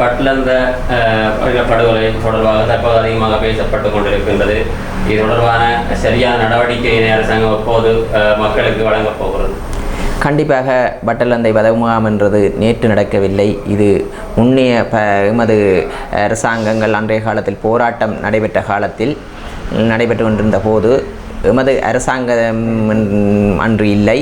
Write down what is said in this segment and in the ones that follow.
பட்லந்த படுகொலை தொடர்பாக தற்போது அதிகமாக பேசப்பட்டு கொண்டிருக்கின்றது. இது தொடர்பான சரியான நடவடிக்கையினை அரசாங்கம் எப்போது மக்களுக்கு வழங்கப் போகிறது? கண்டிப்பாக பட்டலந்தை வதமுகாம் என்றது நேற்று நடக்கவில்லை. இது முன்னைய எமது அரசாங்கங்கள் அன்றைய காலத்தில் போராட்டம் நடைபெற்ற காலத்தில் நடைபெற்று கொண்டிருந்த போது எமது அரசாங்கம் அன்று இல்லை.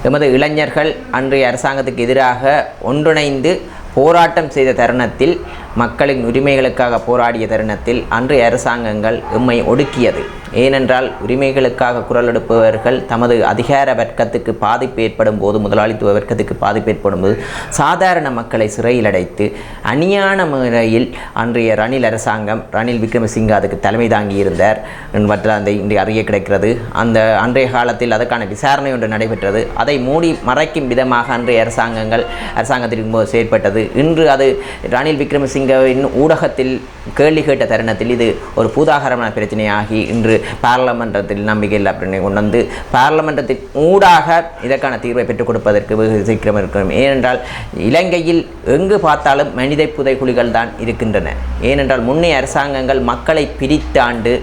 எமது இளைஞர்கள் அன்றைய அரசாங்கத்துக்கு எதிராக ஒன்றிணைந்து போராட்டம் செய்த தருணத்தில், மக்களின் உரிமைகளுக்காக போராடிய தருணத்தில் அன்றைய அரசாங்கங்கள் எம்மை ஒடுக்கியது. ஏனென்றால் உரிமைகளுக்காக குரல் எடுப்பவர்கள் தமது அதிகார வர்க்கத்துக்கு பாதிப்பு ஏற்படும் போது, முதலாளித்துவ வர்க்கத்துக்கு பாதிப்பு ஏற்படும் போது சாதாரண மக்களை சிறையில் அடைத்து அநியான முறையில் அன்றைய ரணில் அரசாங்கம், ரணில் விக்ரமசிங்க அதுக்கு தலைமை தாங்கியிருந்தார் என்பதில் அந்த இன்றைய அறிய கிடைக்கிறது. அந்த அன்றைய காலத்தில் அதற்கான விசாரணை ஒன்று நடைபெற்றது. அதை மூடி மறைக்கும் விதமாக அன்றைய அரசாங்கத்திற்கு போது செயற்பட்டது. இன்று அது ரணில் விக்ரமசிங்கவின் ஊடகத்தில் கேள்வி கேட்ட தருணத்தில் இது ஒரு பூதாகரமான பிரச்சனையாகி இன்று பாராளுமன்றத்தில் நம்பிக்கையில்லா பிரச்சனை கொண்டு வந்து பாராளுமன்றத்தின் ஊடாக இதற்கான தீர்வை பெற்றுக் கொடுப்பதற்கு வெகு சீக்கிரம் இருக்கிறோம். ஏனென்றால் இலங்கையில் எங்கு பார்த்தாலும் மனித புதைகுழிகள் தான் இருக்கின்றன. ஏனென்றால் முன்னைய அரசாங்கங்கள் மக்களை பிரித்தாண்டு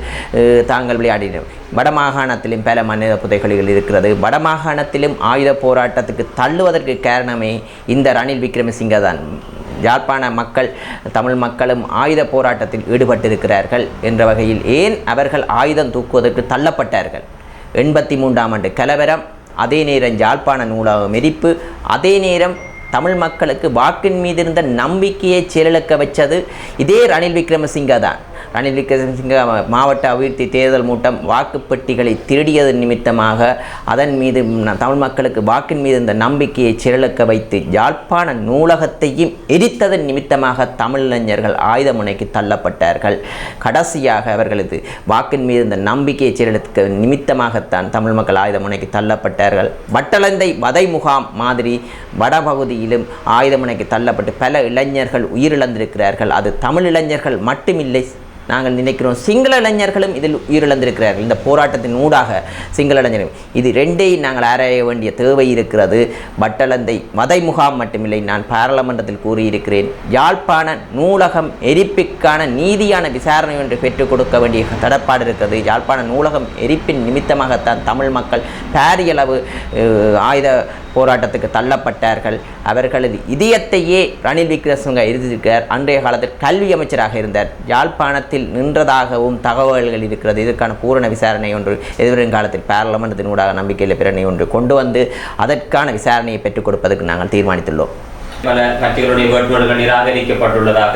தாங்கள் விளையாடினர். வடமாகாணத்திலும் பல மனித புதைகுழிகள் இருக்கிறது. வடமாகாணத்திலும் ஆயுத போராட்டத்துக்கு தள்ளுவதற்கு காரணமே இந்த ரணில் விக்ரமசிங்க தான். யாழ்ப்பாண மக்கள், தமிழ் மக்களும் ஆயுத போராட்டத்தில் ஈடுபட்டிருக்கிறார்கள் என்ற வகையில் ஏன் அவர்கள் ஆயுதம் தூக்குவதற்கு தள்ளப்பட்டார்கள்? 83ஆம் ஆண்டு கலவரம், அதே நேரம் யாழ்ப்பாண நூலகம் எரிப்பு, அதே நேரம் தமிழ் மக்களுக்கு வாக்கின் மீது இருந்த நம்பிக்கையை செயலிழக்க வச்சது இதே ரணில் விக்ரமசிங்க தான். ரணில் விக்ரமசிங்க மாவட்ட அபிவிருத்தி தேர்தல் மூட்டம் வாக்குப்பெட்டிகளை திருடியது நிமித்தமாக அதன் மீது தமிழ் மக்களுக்கு வாக்கின் மீது இந்த நம்பிக்கையை செயலிழக்க வைத்து யாழ்ப்பாண நூலகத்தையும் எரித்ததன் நிமித்தமாக தமிழ் இளைஞர்கள் ஆயுத முனைக்கு தள்ளப்பட்டார்கள். கடைசியாக அவர்களது வாக்கின் மீது இந்த நம்பிக்கையை செயலிழக்க நிமித்தமாகத்தான் தமிழ் மக்கள் ஆயுத முனைக்கு தள்ளப்பட்டார்கள். பட்டலந்தை வதை முகாம் மாதிரி வடபகுதியிலும் ஆயுத முனைக்கு தள்ளப்பட்டு பல இளைஞர்கள் உயிரிழந்திருக்கிறார்கள். அது தமிழ் இளைஞர்கள் மட்டுமில்லை, நாங்கள் நினைக்கிறோம் சிங்கள இளைஞர்களும் இதில் உயிரிழந்திருக்கிறார்கள். இந்த போராட்டத்தின் ஊடாக சிங்கள இளைஞர்கள் இது ரெண்டையும் நாங்கள் ஆராய வேண்டிய தேவை இருக்கிறது. பட்டலந்தை வதை முகாம் மட்டுமில்லை, நான் பாராளுமன்றத்தில் கூறியிருக்கிறேன், யாழ்ப்பாண நூலகம் எரிப்பிற்கான நீதியான விசாரணை ஒன்று பெற்றுக் கொடுக்க வேண்டிய தடப்பாடு இருக்கிறது. யாழ்ப்பாண நூலகம் எரிப்பின் நிமித்தமாகத்தான் தமிழ் மக்கள் பாரியளவு ஆயுத போராட்டத்துக்கு தள்ளப்பட்டார்கள். அவர்களது இதயத்தையே ரணில் விக்ரமசிங்க எழுதியிருக்கிறார். அன்றைய காலத்தில் கல்வி அமைச்சராக இருந்தார். யாழ்ப்பாணத்தில் நின்றதாகவும் தகவல்கள் இருக்கிறது. இதற்கான பூரண விசாரணை ஒன்று எதிர்வரும் காலத்தில் பாராளுமன்றத்தின் ஊடாக நம்பிக்கையில் பிரணை ஒன்று கொண்டு வந்து அதற்கான விசாரணையை பெற்றுக் கொடுப்பதற்கு நாங்கள் தீர்மானித்துள்ளோம். பல கட்சிகளுடைய வேட்புமனுக்கள் நிராகரிக்கப்பட்டுள்ளதாக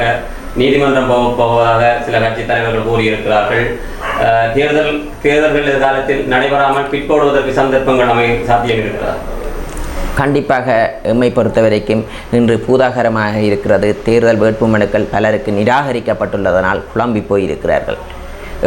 நீதிமன்றம் போவதாக சில கட்சி தலைவர்கள் கூறியிருக்கிறார்கள். தேர்தல்கள் எதிர்காலத்தில் நடைபெறாமல் பிற்போடுவதற்கு சந்தர்ப்பங்கள் சாத்தியம் இருக்கிறார். கண்டிப்பாக எம்மை பொறுத்த வரைக்கும் இன்று பூதாகரமாக இருக்கிறது. தேர்தல் வேட்புமனுக்கள் பலருக்கு நிராகரிக்கப்பட்டுள்ளதனால் குழம்பி போயிருக்கிறார்கள்.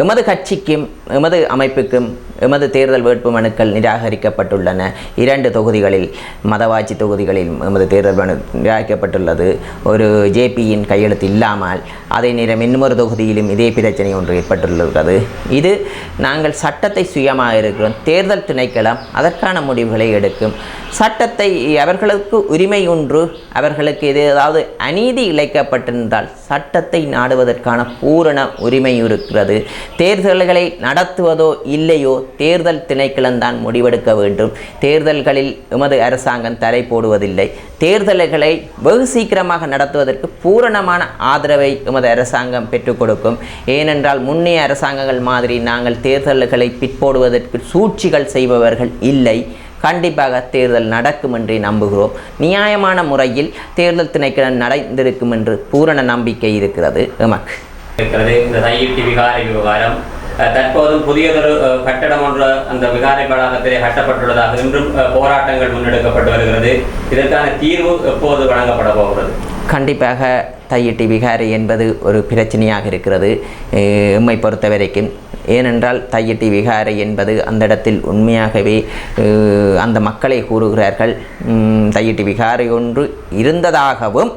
எமது கட்சிக்கும் எமது அமைப்புக்கும் எமது தேர்தல் வேட்புமனுக்கள் நிராகரிக்கப்பட்டுள்ளன. 2 தொகுதிகளில், மதவாட்சி தொகுதிகளில் எமது தேர்தல் மனு நிராகரிக்கப்பட்டுள்ளது. ஒரு ஜேபியின் கையெழுத்து இல்லாமல். அதே நேரம் இன்னொரு தொகுதியிலும் இதே பிரச்சனை ஒன்று ஏற்பட்டுள்ளது. இது நாங்கள் சட்டத்தை சுயமாக இருக்கிறோம். தேர்தல் திணைக்களம் அதற்கான முடிவுகளை எடுக்கும். சட்டத்தை அவர்களுக்கு உரிமை ஒன்று, அவர்களுக்கு ஏதாவது அநீதி இழைக்கப்பட்டிருந்தால் சட்டத்தை நாடுவதற்கான பூரண உரிமை இருக்கிறது. தேர்தல்களை நடத்துவதோ இல்லையோ தேர்தல் திணைக்களம்தான் முடிவெடுக்க வேண்டும். தேர்தல்களில் எமது அரசாங்கம் தலை போடுவதில்லை. தேர்தல்களை வெகு சீக்கிரமாக நடத்துவதற்கு பூரணமான ஆதரவை எமது அரசாங்கம் பெற்றுக் கொடுக்கும். ஏனென்றால் முன்னைய அரசாங்கங்கள் மாதிரி நாங்கள் தேர்தல்களை பிற்போடுவதற்கு சூழ்ச்சிகள் செய்பவர்கள் இல்லை. கண்டிப்பாக தேர்தல் நடக்கும் என்றே நம்புகிறோம். நியாயமான முறையில் தேர்தல் திணைக்களம் நடந்திருக்கும் என்று பூரண நம்பிக்கை இருக்கிறது எமக்கு. இந்த தையிட்டி விகாரை விவகாரம் தற்போதும் புதியதொரு கட்டடம் ஒன்று அந்த விகாரை வளாகத்திலே கட்டப்பட்டுள்ளதாக இன்றும் போராட்டங்கள் முன்னெடுக்கப்பட்டு வருகிறது. இதற்கான தீர்வு எப்போது வழங்கப்பட போகிறது? கண்டிப்பாக தையிட்டி விகாரை என்பது ஒரு பிரச்சனையாக இருக்கிறது எம்மை பொறுத்த வரைக்கும். ஏனென்றால் தையிட்டி விகாரை என்பது அந்த இடத்தில் உண்மையாகவே அந்த மக்களை கூறுகிறார்கள் தையிட்டி விகாரை ஒன்று இருந்ததாகவும்,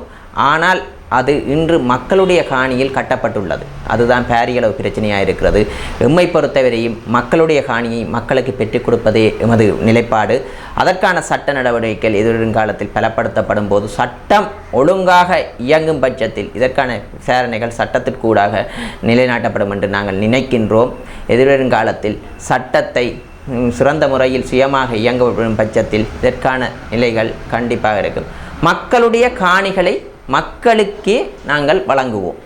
ஆனால் அது இன்று மக்களுடைய காணியில் கட்டப்பட்டுள்ளது. அதுதான் பாரியளவு பிரச்சனையாக இருக்கிறது. எம்மை பொறுத்தவரையும் மக்களுடைய காணியை மக்களுக்கு பெற்றுக் கொடுப்பதே எமது நிலைப்பாடு. அதற்கான சட்ட நடவடிக்கைகள் எதிர்காலத்தில் பலப்படுத்தப்படும் போது சட்டம் ஒழுங்காக இயங்கும் பட்சத்தில் இதற்கான விசாரணைகள் சட்டத்திற்கூடாக நிலைநாட்டப்படும் என்று நாங்கள் நினைக்கின்றோம். எதிர்காலத்தில் சட்டத்தை சிறந்த முறையில் சுயமாக இயங்கப்படும் பட்சத்தில் இதற்கான நிலைகள் கண்டிப்பாக இருக்கும். மக்களுடைய காணிகளை மக்களுக்கே நாங்கள் வழங்குவோம்.